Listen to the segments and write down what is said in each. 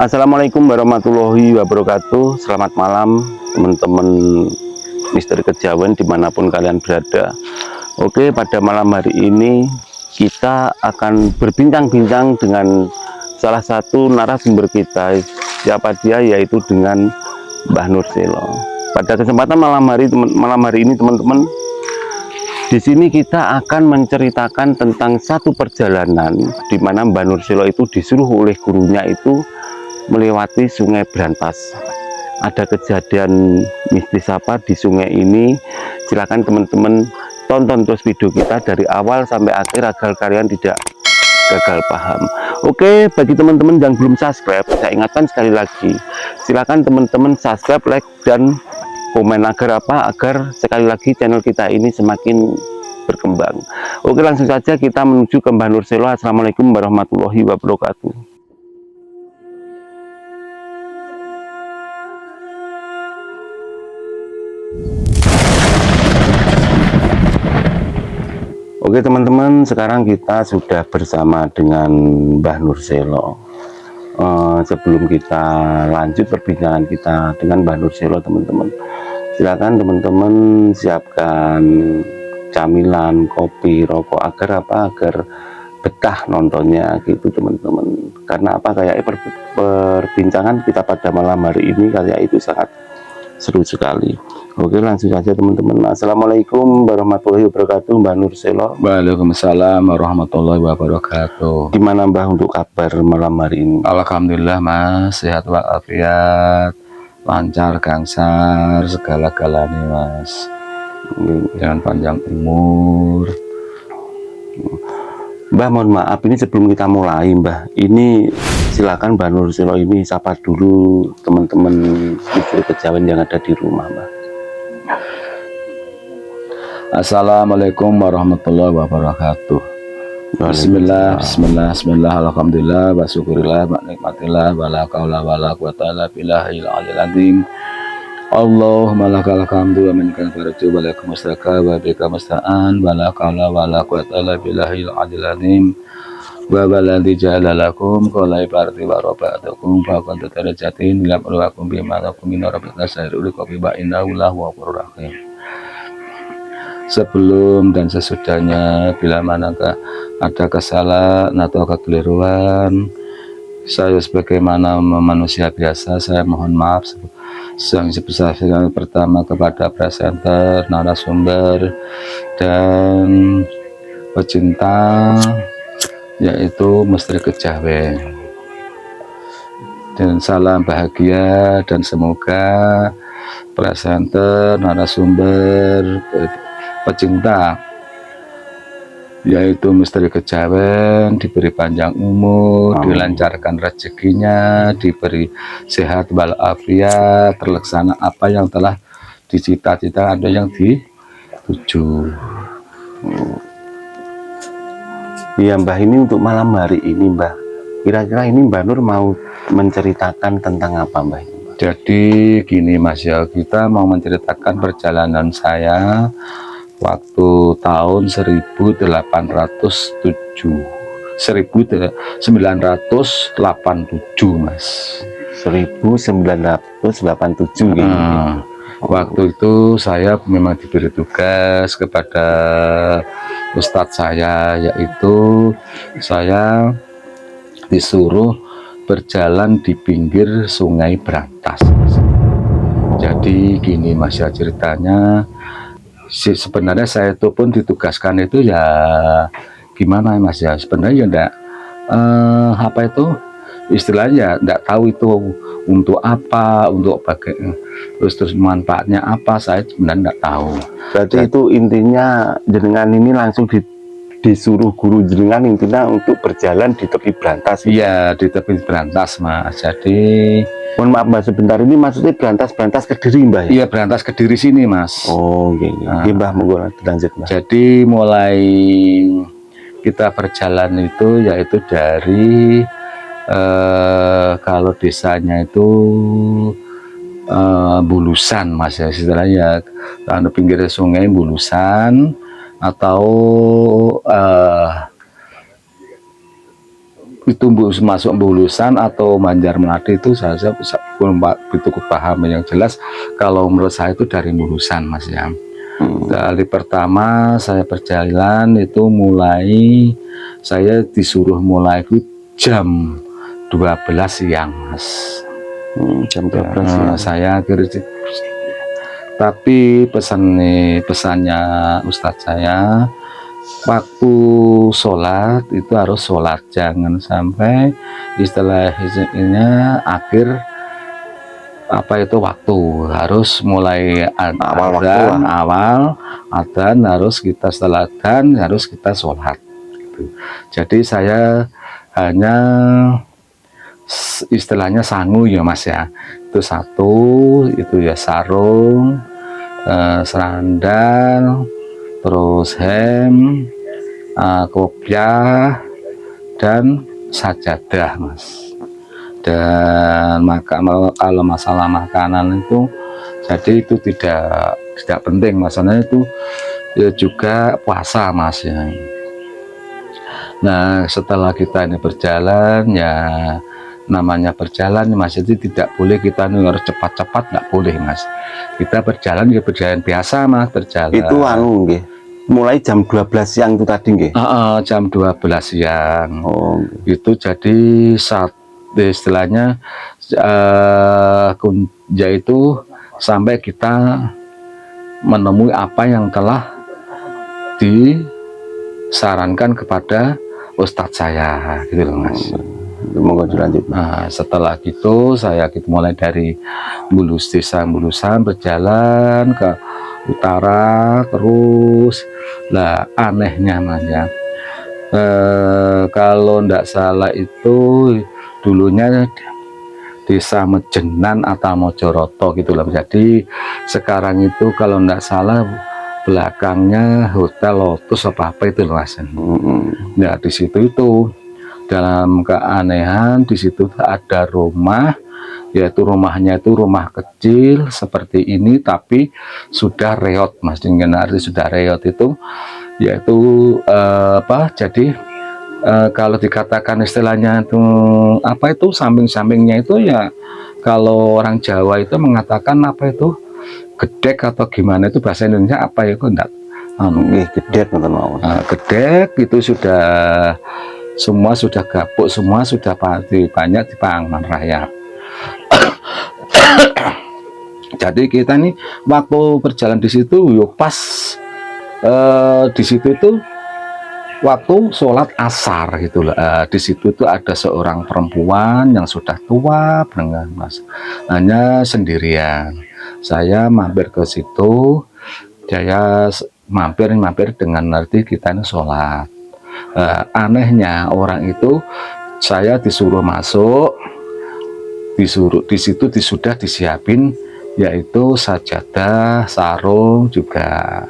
Assalamualaikum warahmatullahi wabarakatuh. Selamat malam teman-teman Misteri Kejawen dimanapun kalian berada. Oke, pada malam hari ini kita akan berbincang-bincang dengan salah satu narasumber kita. Siapa dia? Yaitu dengan Mbah Nur Selo. Pada kesempatan malam hari ini teman-teman, di sini kita akan menceritakan tentang satu perjalanan di mana Mbah Nur Selo itu disuruh oleh gurunya itu melewati Sungai Brantas. Ada kejadian mistis apa di sungai ini? Silakan teman-teman tonton terus video kita dari awal sampai akhir agar kalian tidak gagal paham. Oke, bagi teman-teman yang belum subscribe, saya ingatkan sekali lagi, silakan teman-teman subscribe, like, dan komen agar apa? Agar sekali lagi channel kita ini semakin berkembang. Oke, langsung saja kita menuju ke Mbah Nur Selo. Assalamualaikum warahmatullahi wabarakatuh. Oke teman-teman, sekarang kita sudah bersama dengan Mbah Nur Selo. Sebelum kita lanjut perbincangan kita dengan Mbah Nur Selo, teman-teman, silakan teman-teman siapkan camilan, kopi, rokok agar apa? Agar betah nontonnya gitu teman-teman. Karena apa? Kayak perbincangan kita pada malam hari ini kayak itu sangat seru sekali. Oke, langsung saja teman-teman. Assalamualaikum warahmatullahi wabarakatuh, Mbah Nur Selo. Waalaikumsalam warahmatullahi wabarakatuh. Gimana Mbah untuk kabar malam hari ini? Alhamdulillah Mas, sehat walafiat, lancar gangsar segala-galanya Mas. Dengan panjang umur. Mbah, mohon maaf ini sebelum kita mulai Mbah, ini silakan Mbah Nur Selo ini sapa dulu teman-teman Misteri Kejawen yang ada di rumah Mbah. Assalamualaikum warahmatullahi wabarakatuh. Bismillah, alhamdulillah, wa syukurillah, wa nikmatillah, wa la qaula wa la quwata illa billahil aliyil azim. Allahumma lakal hamdu wa minkal faraju wa lakum mustaka wa bika musta'an wa la qaula wa la quwata illa billahil aliyil azim. Wa baladi ja'ala lakum qala ibarati wa rabatukum fa kuntu tarajatin ila marwakum bima lakum min rabbika sayrul qabi ba innahu lahu ghafurur rahim. Sebelum dan sesudahnya, bila manakah ada kesalahan atau kekeliruan, saya sebagaimana manusia biasa, saya mohon maaf yang sebesar-besarnya pertama kepada presenter, narasumber, dan pecinta, yaitu Misteri Kejawen. Dan salam bahagia dan semoga presenter, narasumber, pecinta yaitu Misteri Kejawen diberi panjang umur, dilancarkan rezekinya, diberi sehat walafiat, terlaksana apa yang telah dicita-cita, ada yang dituju. Iya Mbah, ini untuk malam hari ini Mbah, kira-kira ini Mbah Nur mau menceritakan tentang apa Mbah? Jadi gini Mas ya, kita mau menceritakan perjalanan saya waktu tahun 1987 Mas. 1987 gitu. Waktu itu saya memang diberi tugas kepada ustadz saya, yaitu saya disuruh berjalan di pinggir Sungai Brantas. Jadi gini Mas ya ceritanya, sebenarnya saya itu pun ditugaskan itu ya gimana Mas ya, sebenarnya ya enggak apa itu istilahnya enggak tahu itu untuk apa, untuk pakai terus manfaatnya apa, saya sebenarnya enggak tahu. Berarti itu intinya jenengan ini langsung disuruh guru jenengan intinya untuk berjalan di tepi Brantas. Iya, di tepi Brantas Mas. Jadi mohon maaf Mbah, sebentar, ini maksudnya Brantas Kediri Mbah ya? Iya, Brantas Kediri sini Mas. Oh gitu. Mbah, monggo lanjut Mbah. Jadi mulai kita berjalan itu yaitu dari kalau desanya itu Bulusan Mas ya, istilahnya kalau pinggir sungai Bulusan, atau itu masuk Bulusan atau Banjar Melati itu saya belum begitu paham yang jelas. Kalau menurut saya itu dari Bulusan Mas ya. Kali pertama saya perjalanan itu mulai, saya disuruh mulai itu jam 12 siang Mas. Jam 12 siang. Saya akhirnya, tapi pesannya Ustadz saya, waktu sholat itu harus sholat, jangan sampai istilahnya akhir waktu, harus mulai awal adzan harus kita, setelah adzan harus kita sholat gitu. Jadi saya hanya istilahnya sangu ya Mas ya, itu satu, itu ya sarung, serandal, terus hem, kopiah, dan sajadah Mas. Dan kalau masalah makanan itu, jadi itu tidak penting, masalahnya itu ya juga puasa Mas ya. Nah setelah kita ini berjalan ya, namanya berjalan Mas, jadi tidak boleh kita harus cepat-cepat, nggak boleh Mas. Kita berjalan ya berjalan biasa Mas, berjalan. Itu nggih. Mulai jam 12 siang itu tadi nggih. Jam 12 siang. Itu jadi istilahnya kunja itu sampai kita menemui apa yang telah disarankan kepada Ustadz saya gitu loh Mas. Monggo dilanjut. Nah setelah gitu saya mulai dari desa Bulusan berjalan ke utara terus. Lah anehnya Mas ya, kalau ndak salah itu dulunya desa Mejenan atau Mojoroto gitu loh. Jadi sekarang itu kalau ndak salah belakangnya Hotel Lotus apa itu loh Mas. Nah di situ itu dalam keanehan, di situ ada rumah, yaitu rumahnya itu rumah kecil seperti ini tapi sudah reot Mas. Dengan arti sudah reot itu yaitu jadi kalau dikatakan istilahnya itu apa itu, samping-sampingnya itu ya, kalau orang Jawa itu mengatakan apa itu, gedek atau gimana itu bahasa Indonesia apa ya, kok enggak gedek gedek itu sudah semua sudah gabuk, semua sudah banyak di pangan raya. Jadi kita nih waktu berjalan di situ yuk pas di situ itu waktu sholat asar gitu loh. Di situ itu ada seorang perempuan yang sudah tua dengan Mas, hanya sendirian. Saya mampir ke situ, saya mampir dengan arti kita ini sholat. Anehnya orang itu, saya disuruh masuk, di situ sudah disiapin yaitu sajadah, sarung juga.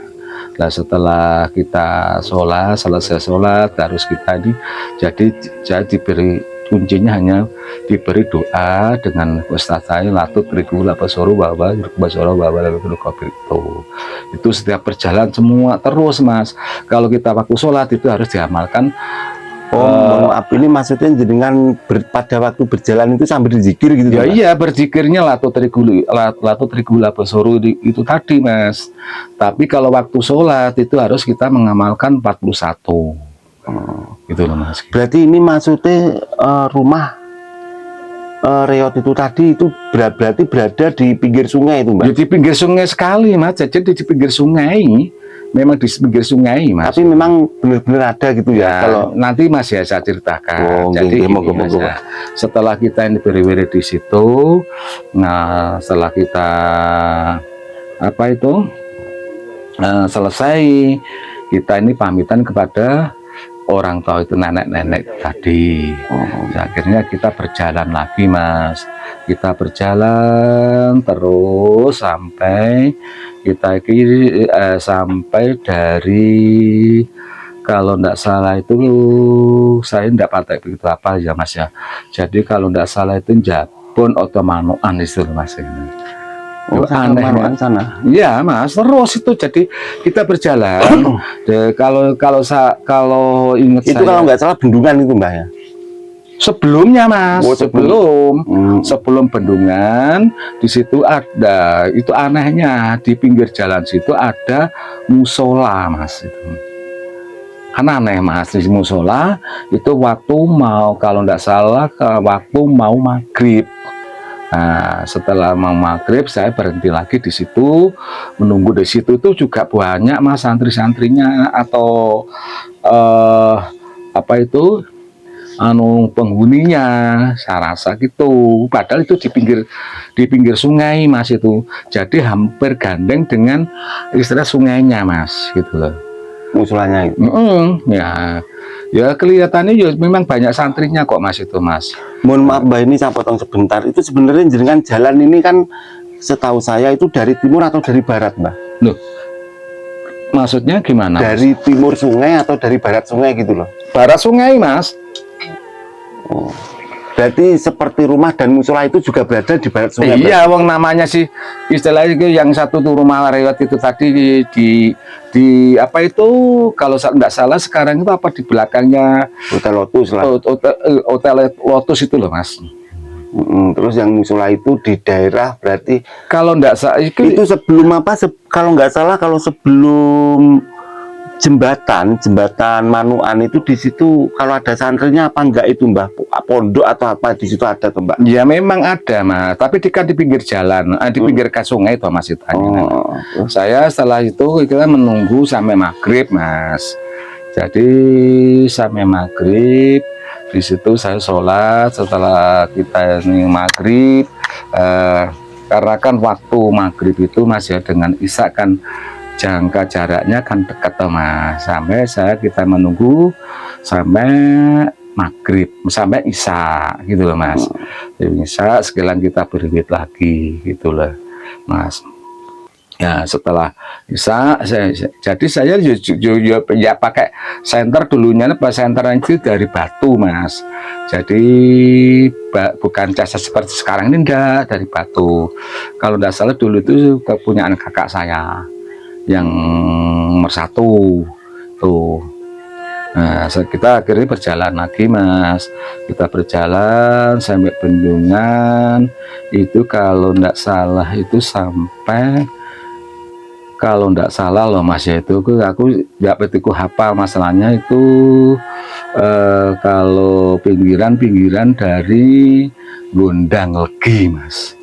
Nah setelah kita sholat, selesai sholat harus kita jadi saya diberi kuncinya, hanya diberi doa dengan Ustadz saya, latut rigula basoro bawa itu setiap berjalan semua terus Mas. Kalau kita waktu sholat itu harus diamalkan. Maaf, ini maksudnya jenengan pada waktu berjalan itu sambil berzikir gitu ya? Mas? Iya, berzikirnya latut rigula basoro itu tadi Mas. Tapi kalau waktu sholat itu harus kita mengamalkan 41 gitu loh Mas. Berarti ini maksudnya rumah reot itu tadi itu berarti berada di pinggir sungai itu Mbak? Ya, di pinggir sungai sekali Mas, jadi di pinggir sungai, memang di pinggir sungai Mas. Tapi memang benar-benar ada gitu ya? Kalau nanti Mas ya saya ceritakan. Jadi setelah kita ini beri di situ, nah setelah kita selesai, kita ini pamitan kepada orang tua itu, nenek-nenek tadi. Akhirnya kita berjalan lagi Mas, kita berjalan terus sampai kita sampai dari, kalau tidak salah itu saya tidak pakai begitu apa ya Mas ya. Jadi kalau tidak salah itu Jabon atau Manoan itu Mas ini. Aneh sana. Ya Mas, terus itu jadi kita berjalan. Kalau ingat itu saya, kalau nggak salah Bendungan itu Mbak ya? Sebelumnya Mas, Oh, sebelum bendungan di situ ada, itu anehnya di pinggir jalan situ ada musola Mas itu. Kan aneh Mas, di musola itu waktu mau, kalau tidak salah waktu mau maghrib. Nah, setelah mau maghrib saya berhenti lagi di situ, menunggu di situ itu juga banyak Mas santri-santrinya atau apa itu penghuninya, saya rasa gitu. Padahal itu di pinggir sungai Mas itu, jadi hampir gandeng dengan istilah sungainya Mas gitu loh. musolanya itu. Ya kelihatannya ya memang banyak santrinya kok Mas itu Mas. Mohon maaf Mbah, ini saya potong sebentar. Itu sebenarnya jenengan jalan ini kan setahu saya itu dari timur atau dari barat Mbah? Loh, maksudnya gimana? Dari timur sungai atau dari barat sungai gitu loh? Barat sungai Mas. Oh. Berarti seperti rumah dan musola itu juga berada di barat sungai. Iya, wong namanya sih istilahnya itu yang satu tuh rumah lewat itu tadi di apa itu, kalau nggak salah sekarang itu apa di belakangnya Hotel Lotus lah. Hotel Lotus itu loh Mas. Terus yang musola itu di daerah berarti Kalau nggak salah itu sebelum apa? Kalau nggak salah kalau sebelum jembatan Manuan itu di situ kalau ada santrinya apa enggak itu Mbah? Pondok atau apa di situ ada tuh Mbak? ya memang ada Mas, tapi di pinggir jalan, di pinggir sungai itu Mas itu. Saya setelah itu kita menunggu sampai maghrib Mas. Jadi sampai maghrib di situ saya sholat. Setelah kita ini maghrib, karena kan waktu maghrib itu masih dengan isya kan jangka jaraknya kan dekat Mas, sampai kita menunggu sampai maghrib, sampai isya gitu loh Mas. Jadi isya sekilan kita berwid lagi gitu loh Mas. Ya setelah isya jadi saya ya pakai senter dulunya, senter itu dari batu Mas. Jadi bukan cas seperti sekarang ini, enggak, dari batu. Kalau tidak salah dulu itu kepunyaan kakak saya yang nomor 1 tuh. Nah, kita akhirnya berjalan lagi Mas. Kita berjalan sampai bendungan itu, kalau tidak salah itu sampai, kalau tidak salah loh Mas ya, itu aku nggak begitu hafal masalahnya itu. Kalau pinggiran dari Gondang Legi Mas.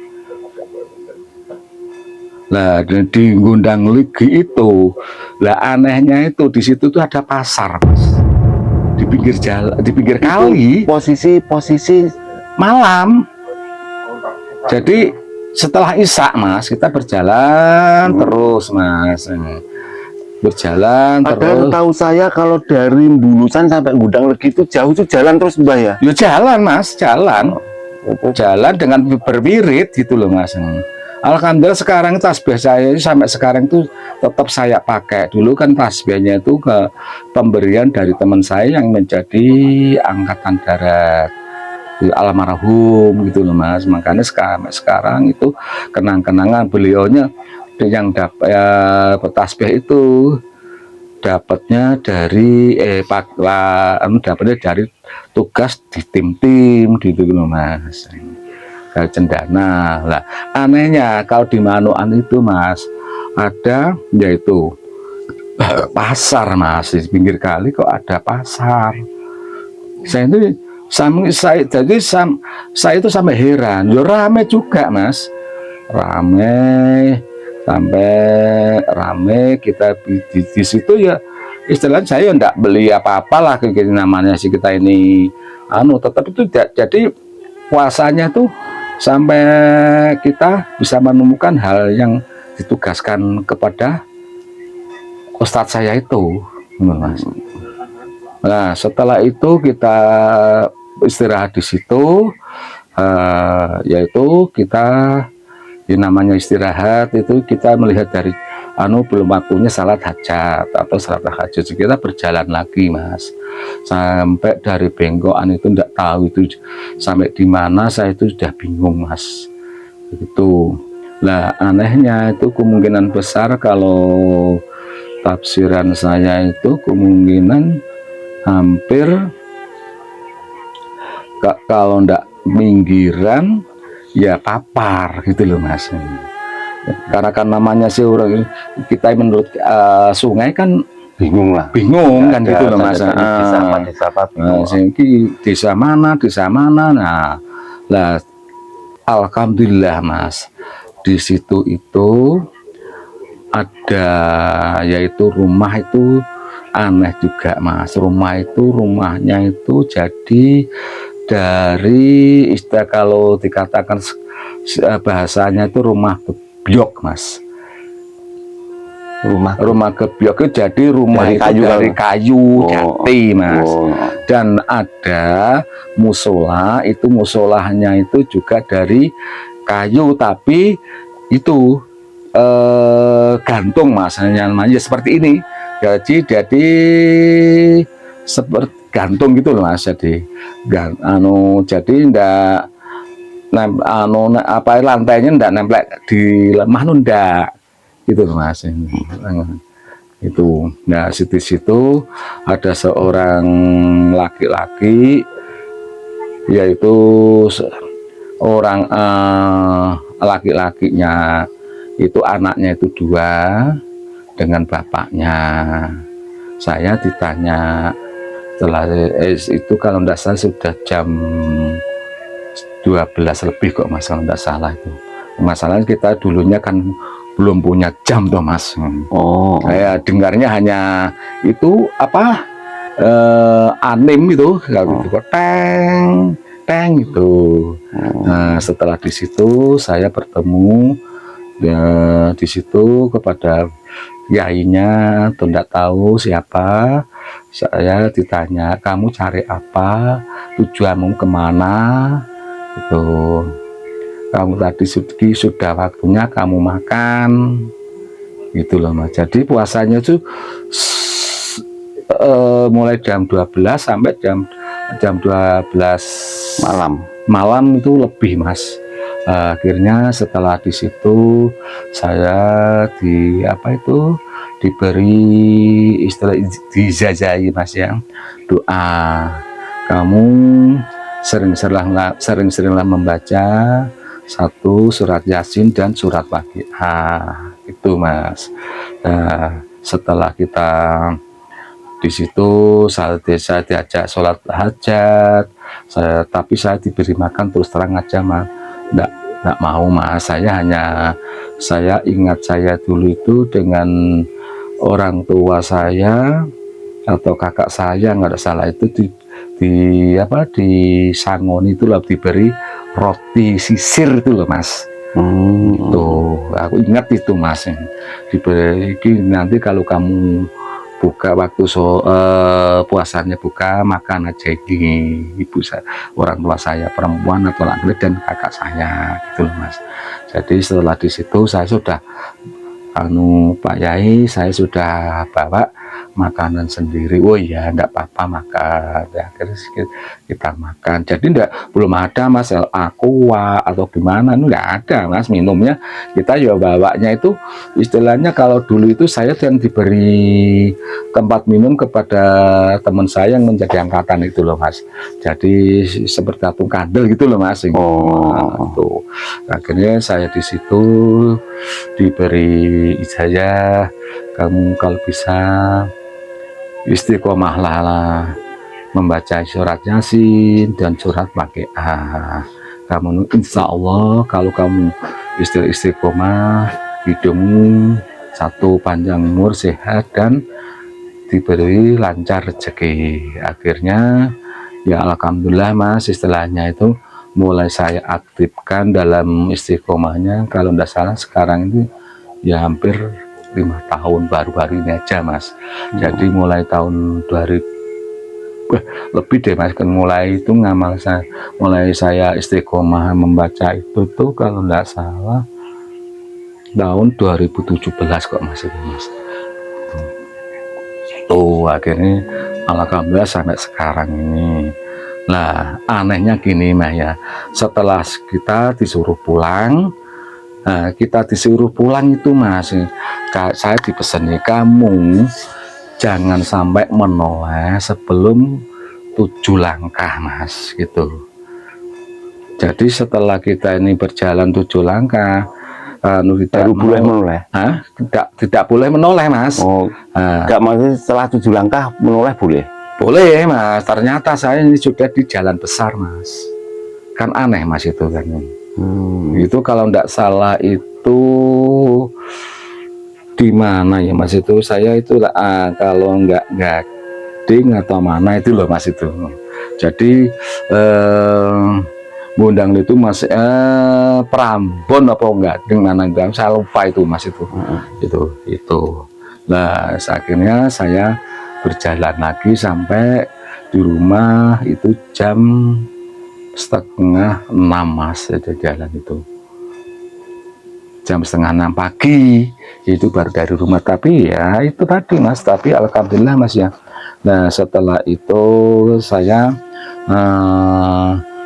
Nah, di Gondang Legi itu, lah anehnya itu di situ tuh ada pasar Mas, di pinggir jalan, di pinggir kali. Posisi Malam. Jadi setelah isya Mas, kita berjalan terus Mas, berjalan terus. Tahu saya kalau dari Bulusan sampai Gondang Legi itu jauh, itu jalan terus Mbah ya? Ya jalan Mas, jalan dengan berwirid gitu loh Mas. Alhamdulillah sekarang tasbih saya sampai sekarang itu tetap saya pakai. Dulu kan tasbihnya itu ke pemberian dari teman saya yang menjadi angkatan darat, almarhum gitu loh Mas. Makanya sekarang itu kenang-kenangan beliaunya yang dapat ya, tasbih itu dapatnya dari dapatnya dari tugas di tim-tim gitu loh Mas. Cendana lah. Anehnya kalau di Manuan itu Mas ada yaitu pasar Mas, di pinggir kali kok ada pasar. Saya itu sampai heran. Ya rame juga Mas, rame kita di situ ya. Istilahnya saya enggak beli apa-apa lah, kayak namanya sih kita ini tetap itu jadi puasanya tuh sampai kita bisa menemukan hal yang ditugaskan kepada ustadz saya itu Mas. Nah setelah itu kita istirahat di situ, yaitu kita namanya istirahat itu kita melihat dari belum waktunya salat hajat atau salat tahajud. Kita berjalan lagi Mas, sampai dari Bengkokan itu enggak tahu itu sampai di mana, saya itu sudah bingung Mas itu. Lah anehnya itu kemungkinan besar kalau tafsiran saya itu kemungkinan hampir kalau ndak pinggiran ya papar gitu loh Mas. Karena kan namanya sih orang kita menurut sungai kan Bingung lah. bingung kan Ada gitu loh Mas. tanda-tanda desa apa bingung. Desa mana, desa mana. Nah, lah alhamdulillah Mas, di situ itu ada yaitu rumah itu aneh juga Mas. Rumahnya itu jadi dari istilah kalau dikatakan bahasanya itu rumah gebyok Mas. Rumah gebyok itu jadi rumah dari itu kayu, dari kayu jati Mas. Oh. Dan ada musola, itu musolahnya itu juga dari kayu tapi itu gantung Mas, namanya seperti ini. Jadi seperti gantung gitu loh Mas. Jadi jadi ndak apa lantainya ndak nempel di lemah ndak gitu loh Mas. Itu nah situ ada seorang laki-laki, yaitu orang laki-lakinya itu anaknya itu 2 dengan bapaknya. Saya ditanya setelah itu kalau tidak salah sudah jam 12 lebih kok Mas, kalau tidak salah itu. Masalahnya kita dulunya kan belum punya jam tuh Mas. Saya dengarnya hanya itu apa anim itu kalau gitu kok teng itu. Nah, setelah di situ saya bertemu di situ kepada yainya, tidak tahu siapa. Saya ditanya, kamu cari apa, tujuanmu kemana itu. Kamu tadi sudah waktunya kamu makan gitu loh Mas. Jadi puasanya itu mulai jam 12 sampai jam 12 malam itu lebih Mas. Akhirnya setelah di situ saya diberi istilah dijajai Mas ya, doa, kamu sering-seringlah membaca 1 surat Yasin dan surat Waqiah itu Mas. Nah, setelah kita di situ saya diajak sholat hajat, tapi saya diberi makan terus terang aja Mas, enggak mau Mas. Saya ingat saya dulu itu dengan orang tua saya atau kakak saya nggak ada salah itu di Sangon itu lah diberi roti sisir itu loh Mas. Tuh aku ingat itu Mas, diberi nanti kalau kamu buka waktu puasanya buka makan aja ini ibu saya, orang tua saya perempuan atau laki-laki dan kakak saya gitu loh Mas. Jadi setelah di situ saya sudah Pak Yai, saya sudah bawa makanan sendiri. Oh iya, enggak apa-apa makan ya. Akhirnya kita makan. Jadi belum ada Mas aqua atau gimana, enggak ada Mas. Minumnya kita ya bawanya itu istilahnya kalau dulu itu saya yang diberi tempat minum kepada teman saya yang menjadi angkatan itu loh Mas. Jadi seperti atung kandel gitu loh Mas. Tuh. Akhirnya saya di situ diberi ijazah, kamu kalau bisa istiqomahlah membaca surat Yasin dan surat Waqiah. Kamu insya Allah kalau kamu istiqomah, hidupmu 1 panjang umur, sehat dan diberi lancar rezeki. Akhirnya ya alhamdulillah Mas, istilahnya itu mulai saya aktifkan dalam istiqomahnya. Kalau tidak salah sekarang ini ya hampir 5 tahun, baru-baru ini aja Mas. Jadi mulai tahun 2000 lebih deh Mas, kan mulai itu ngamal saya istiqomah membaca itu tuh kalau tidak salah tahun 2017 kok Mas itu Mas. Tuh akhirnya alhamdulillah sampai sekarang ini. Nah anehnya gini Mas ya, setelah kita disuruh pulang, itu Mas, saya dipesan nih, kamu jangan sampai menoleh sebelum 7 langkah Mas gitu. Jadi setelah kita ini berjalan 7 langkah, baru boleh menoleh. Tidak boleh menoleh, Mas. Oh, enggak, maksudnya setelah 7 langkah menoleh boleh? Boleh, Mas. Ternyata saya ini sudah di jalan besar, Mas. Kan aneh, Mas, itu kan. Itu kalau enggak salah itu di mana ya, Mas, itu saya itu kalau enggak Gading atau mana itu loh, Mas, itu. Jadi Bundang itu Mas Prambon apa enggak dengan saya lupa itu, Mas, itu. Itu. Nah, akhirnya saya berjalan lagi sampai di rumah itu jam 5:30, Mas. Jadi jalan itu jam 5:30 pagi itu baru dari rumah. Tapi ya itu tadi, Mas, tapi alhamdulillah, Mas, ya. Nah, setelah itu saya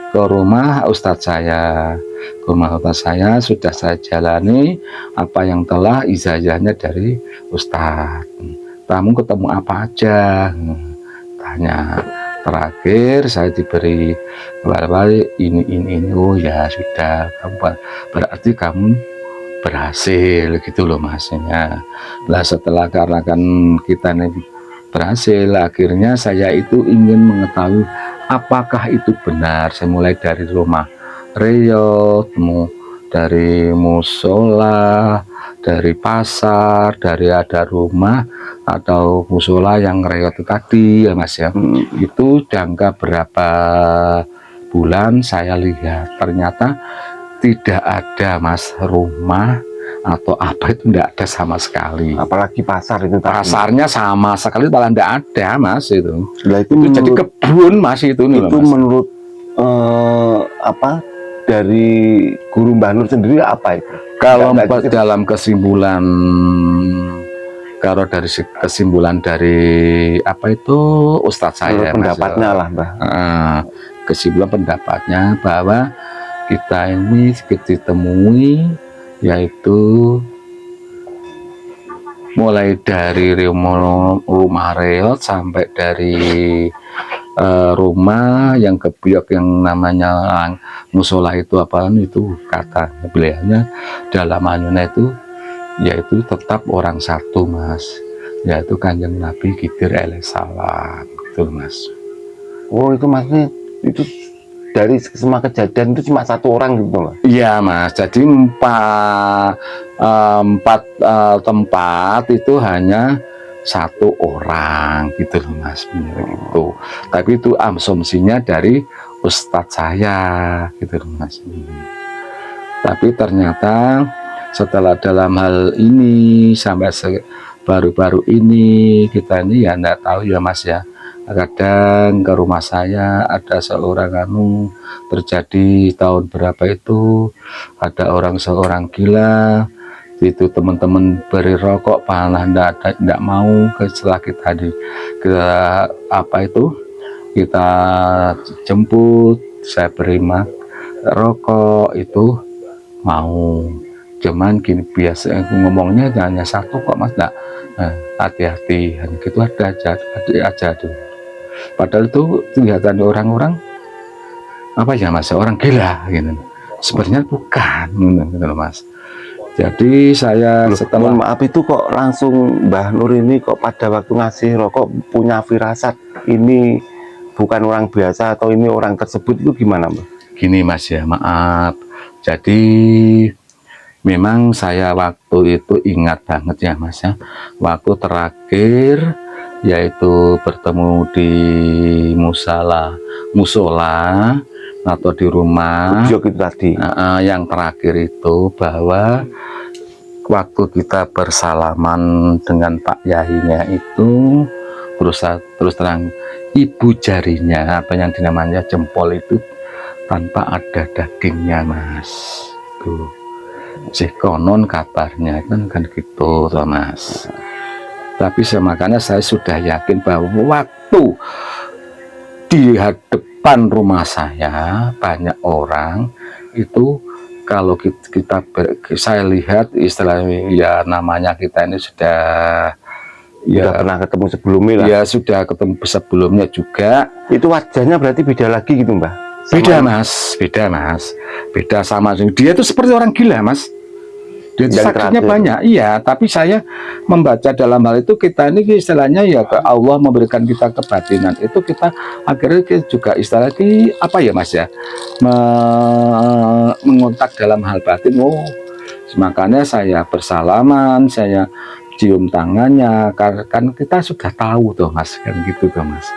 ke rumah Ustadz saya. Ke rumah Ustadz saya sudah saya jalani apa yang telah ijazahnya dari Ustadz. Kamu ketemu apa aja? Tanya. Terakhir saya diberi kabar ini. Oh ya sudah, berarti kamu berhasil gitu loh, Masnya. Lah setelah karena kan kita nih berhasil, akhirnya saya itu ingin mengetahui apakah itu benar. Saya mulai dari rumah reot, dari musola, dari pasar, dari ada rumah atau musola yang reot tadi ya, Mas, ya. Itu jangka berapa bulan saya lihat ternyata tidak ada, Mas, rumah atau apa itu enggak ada sama sekali. Apalagi pasar itu tadi. Pasarnya sama sekali malah enggak ada, Mas, itu. Nah, itu jadi kebun, Mas, itu nih, itu Mas. Menurut dari Guru Mbah Nur sendiri apa itu? Kalau dalam kesimpulan, kalau dari kesimpulan dari apa itu Ustadz saya, pendapatnya lah, Mbah. Kesimpulan pendapatnya bahwa kita ini ditemui yaitu mulai dari rumah reot sampai dari rumah yang kebiak yang namanya musola itu apaan itu kata beliaunya dalam anunya itu yaitu tetap orang satu, Mas, yaitu Kanjeng Nabi Khidir alaihissalam gitu, Mas. Oh, itu maksudnya itu dari semua kejadian itu cuma satu orang gitu loh? Iya, Mas. Jadi empat tempat itu hanya satu orang gitu loh, Mas, itu. Tapi itu asumsinya dari Ustadz saya gitu loh, Mas. Tapi ternyata setelah dalam hal ini sampai baru-baru ini kita ini ya enggak tahu ya, Mas, ya. Kadang ke rumah saya ada seorang terjadi tahun berapa itu ada seorang gila itu, teman-teman beri rokok panah enggak mau, setelah kita kita jemput, saya beri rokok itu mau, cuman gini biasa aku ngomongnya hanya satu kok, Mas, enggak hati-hati hanya gitu aja tuh. Padahal itu kelihatan orang-orang apa ya, Mas, orang gila gitu. Sebenarnya bukan gitu, Mas. Jadi saya setelah maaf itu kok langsung Mbah Nur ini kok pada waktu ngasih rokok punya firasat ini bukan orang biasa atau ini orang tersebut, itu gimana, Mbah? Gini, Mas, ya, maaf. Jadi memang saya waktu itu ingat banget ya, Mas, ya, waktu terakhir yaitu bertemu di musola atau di rumah itu tadi. Yang terakhir itu bahwa waktu kita bersalaman dengan Pak Yahinya itu terus terang ibu jarinya apa yang dinamanya jempol itu tanpa ada dagingnya, Mas. Tuh sih konon kabarnya kan gitu toh, Mas. Tapi makanya saya sudah yakin bahwa waktu di depan rumah saya banyak orang itu, kalau saya lihat istilahnya ya namanya kita ini sudah pernah ketemu sebelumnya lah. Ya sudah ketemu sebelumnya juga. Itu wajahnya berarti beda lagi gitu, Mbah? Beda mas, beda sama dia itu seperti orang gila mas. Dia itu Yang sakitnya terakhir. banyak, iya. Tapi saya membaca dalam hal itu kita ini istilahnya ya ke Allah memberikan kita kebatinan itu kita akhirnya kita juga istilahnya apa ya mas ya, mengontak dalam hal batin. Oh, makanya saya bersalaman, saya cium tangannya, kan kita sudah tahu tuh mas, kan gitu tuh mas.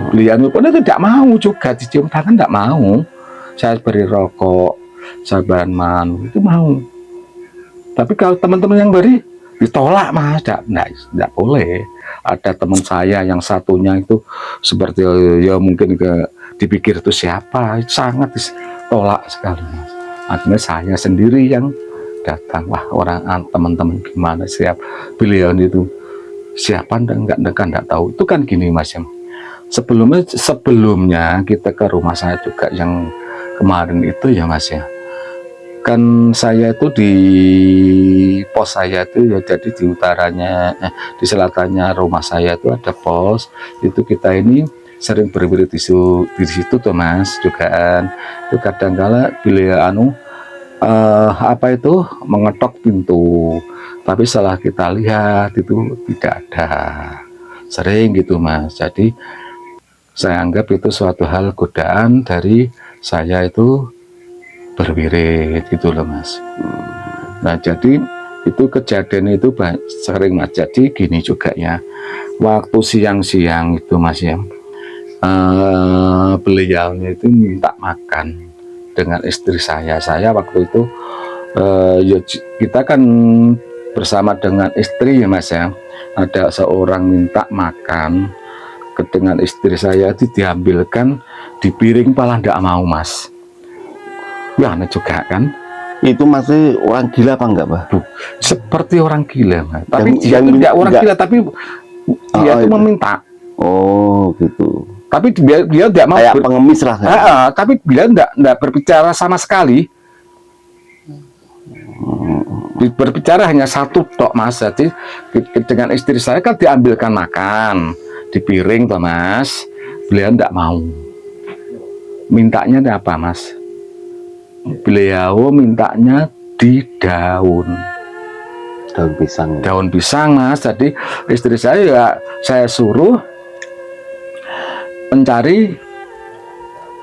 Beliau pun tidak mau juga dicium tangan, tidak mau. Saya beri rokok, saya banman, itu mau. Tapi kalau teman-teman yang beri ditolak mas, tidak boleh. Ada teman saya yang satunya itu seperti ya mungkin dipikir itu siapa, sangat ditolak sekali mas. Akhirnya saya sendiri yang datang. Wah, orang teman-teman gimana siap beliau itu siapa enggak tahu. Itu kan gini mas ya. Sebelumnya kita ke rumah saya juga yang kemarin itu ya mas ya. Kan saya itu di pos saya itu ya, jadi di utaranya di selatannya rumah saya itu ada pos. Itu kita ini sering berburu di situ tuh mas juga kan. Itu kadang-kala beliau apa itu mengetok pintu, tapi setelah kita lihat itu tidak ada, sering gitu mas. Jadi saya anggap itu suatu hal godaan dari saya itu berwirid gitu loh mas. Nah jadi itu kejadian itu sering mas. Jadi gini juga ya, waktu siang-siang itu mas ya, beliaunya itu minta makan dengan istri saya waktu itu ya kita kan bersama dengan istri ya mas ya, ada seorang minta makan dengan istri saya itu diambilkan di piring, malah tidak mau mas. Ya aneh juga kan. Itu masih orang gila apa enggak Pak? Seperti orang gila mas. Tapi dia yang itu tidak orang enggak. gila, tapi dia itu meminta. Oh gitu. Tapi dia tidak mau Kayak pengemis lah kan? tapi dia tidak berbicara sama sekali. Berbicara hanya satu tok mas. Jadi dengan istri saya kan diambilkan makan di piring toh mas. Beliau tidak mau. Mintanya apa mas? Beliau mintanya di daun pisang. Daun pisang mas. Jadi istri saya ya saya suruh mencari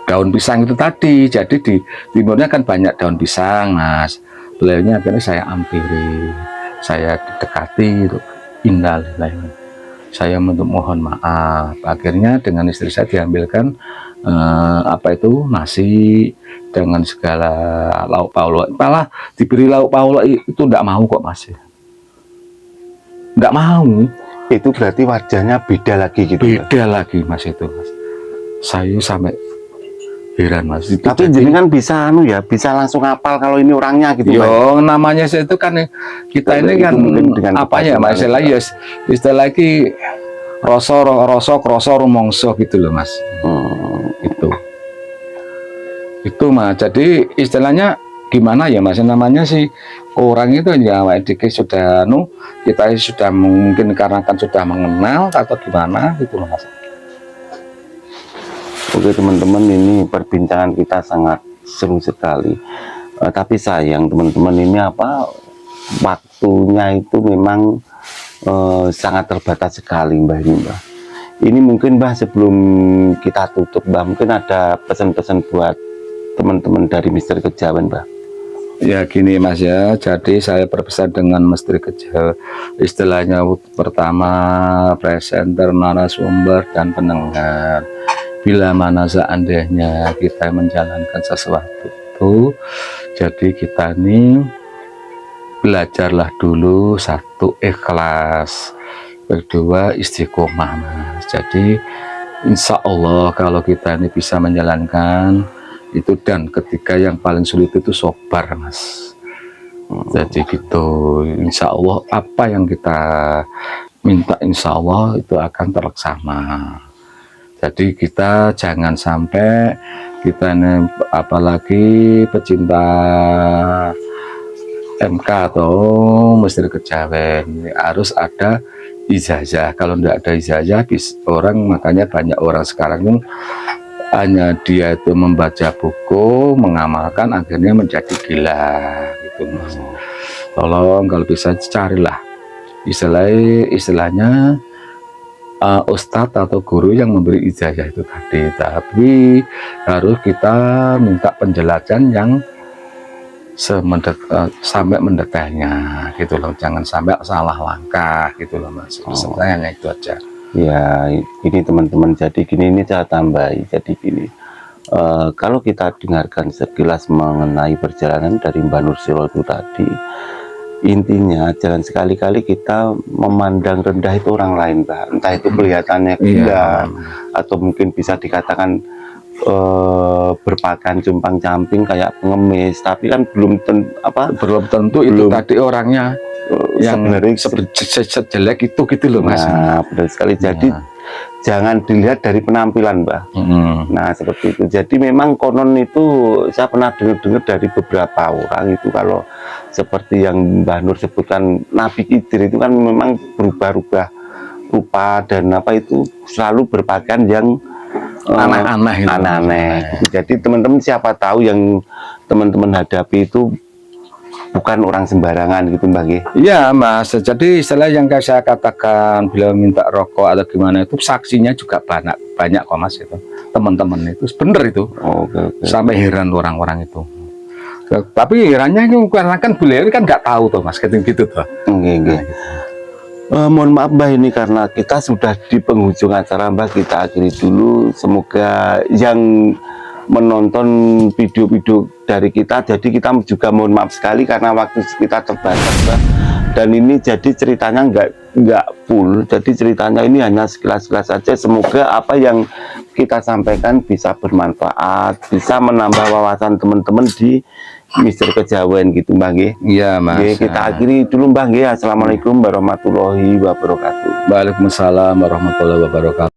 daun pisang itu tadi. Jadi di timurnya kan banyak daun pisang mas. Beliaunya akhirnya saya ampiri, saya dekati itu, innalillahi. Saya mohon maaf. Akhirnya dengan istri saya diambilkan apa itu nasi dengan segala lauk pauk. Malah diberi lauk pauk itu tidak mau kok mas. Tidak mau. Itu berarti wajahnya beda lagi gitu. Beda lagi mas itu mas. Saya sampai heran mas. Itu tapi jadi kan bisa ya, bisa langsung hafal kalau ini orangnya gitu. Yo namanya saya itu kan kita ini kan apa ya mas, istilah lagi rosok rumongso gitu loh mas. Itu mas. Jadi istilahnya gimana ya mas, namanya sih orang itu ya sudah kita sudah mungkin karena kan sudah mengenal atau gimana gitu loh mas. Oke teman-teman, ini perbincangan kita sangat seru sekali. Tapi sayang teman-teman, ini waktunya itu memang sangat terbatas sekali Mbah ini Mbah. Ini mungkin Mbah sebelum kita tutup Mbah, mungkin ada pesan-pesan buat teman-teman dari Misteri Kejawen Mbah. Ya gini mas ya, jadi saya berpesan dengan Misteri Kejawen, istilahnya pertama presenter, narasumber dan pendengar. Bila mana seandainya kita menjalankan sesuatu itu, jadi kita ini belajarlah dulu, satu ikhlas, kedua istiqomah mas. Jadi insya Allah kalau kita ini bisa menjalankan itu, dan ketiga yang paling sulit itu sabar mas. Jadi gitu, insya Allah apa yang kita minta insya Allah itu akan terlaksana. Jadi kita jangan sampai kita ini apalagi pecinta MK atau Misteri Kejawen harus ada ijazah. Kalau tidak ada ijazah, orang makanya banyak orang sekarang hanya dia itu membaca buku, mengamalkan, akhirnya menjadi gila gitu Mas. Tolong kalau bisa carilah istilahnya ustadz atau guru yang memberi ijazah itu tadi, tapi harus kita minta penjelasan yang sampai mendetailnya gitu loh, jangan sampai salah langkah gitu loh Mas. Sebenarnya itu aja. Ya, ini teman-teman, jadi gini, ini saya tambahi, jadi gini, kalau kita dengarkan sekilas mengenai perjalanan dari Mbah Nursilo itu tadi, intinya jangan sekali-kali kita memandang rendah itu orang lain, Mbak. Entah itu kelihatannya gila, atau mungkin bisa dikatakan berpakaian compang-camping kayak pengemis, tapi kan belum tentu itu tadi orangnya yang sejelek itu gitu loh Mas. Nah, benar sekali. Jadi jangan dilihat dari penampilan, Mbak. Nah, seperti itu. Jadi memang konon itu saya pernah dengar dari beberapa orang itu, kalau seperti yang Mbah Nur sebutkan, Nabi Khidir itu kan memang berubah-ubah rupa dan itu selalu berpakaian yang aneh-aneh. Jadi teman-teman, siapa tahu yang teman-teman hadapi itu bukan orang sembarangan gitu, Mbak. Iya Mas, jadi istilah yang saya katakan beliau minta rokok atau gimana itu saksinya juga banyak kok Mas, itu teman-teman itu bener itu. Sampai heran orang-orang itu. Tapi herannya karena kan beliau kan nggak tahu tuh Mas, gitu tuh. Mohon maaf Mbak, ini karena kita sudah di penghujung acara Mbak, kita akhiri dulu. Semoga yang menonton video-video dari kita, jadi kita juga mohon maaf sekali karena waktu kita terbatas Mbak. Dan ini jadi ceritanya nggak full, jadi ceritanya ini hanya sekilas-sekilas saja. Semoga apa yang kita sampaikan bisa bermanfaat, bisa menambah wawasan teman-teman di Misteri Kejawen gitu Mbak. Iya Mas. Kita akhiri dulu Mbak. Assalamualaikum warahmatullahi wabarakatuh. Waalaikumsalam warahmatullahi wabarakatuh.